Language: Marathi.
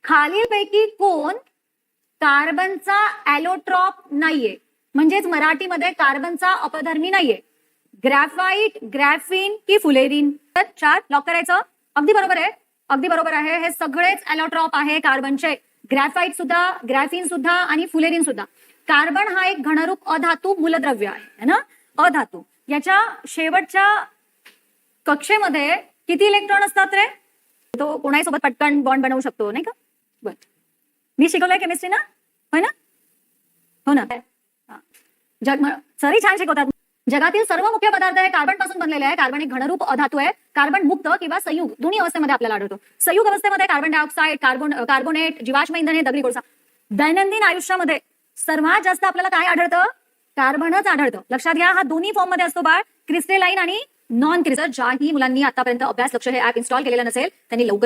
खालीलपैकी कोण कार्बनचा ॲलोट्रॉप नाहीये, म्हणजेच मराठीमध्ये कार्बनचा अपधर्मी नाहीये? ग्रॅफाइट, ग्रॅफिन की फुलेरिन? तर 4 लॉक करायचं. अगदी बरोबर आहे, अगदी बरोबर आहे. हे सगळेच ॲलोट्रॉप आहे कार्बनचे. ग्रॅफाइट सुद्धा, ग्रॅफिन सुद्धा आणि फुलेरिन सुद्धा. कार्बन हा एक घनरूप अधातू मूलद्रव्य आहे ना, अधातू. याच्या शेवटच्या कक्षेमध्ये किती इलेक्ट्रॉन असतात रे? तो कोणाही सोबत पटकन बॉन्ड बनवू शकतो, नाही का? बरं, मी शिकवलंय केमिस्ट्री ना, होय ना? हो ना. सरी छान शिकवतात. जगातील सर्व मुख्य पदार्थ हे कार्बन पासून बनलेले आहे. कार्बन एक घनरूप अधातू आहे. कार्बन मुक्त किंवा संयुग दोन्ही अवस्थेमध्ये आपल्याला आढळतो. संयुग अवस्थेमध्ये कार्बन डायऑक्साईड, कार्बोनेट, जीवाश्म इंधन हे दगडी कोळसा. दैनंदिन आयुष्यामध्ये सर्वात जास्त आपल्याला काय आढळतं? कार्बनच आढळतं. लक्षात घ्या, हा दोन्ही फॉर्म मध्ये असतो बाळ, क्रिस्टलाइन आणि नॉन क्रिस्टल. ज्याही मुलांनी आतापर्यंत अभ्यास लक्ष हे ऍप इन्स्टॉल केलेलं नसेल त्यांनी लवकर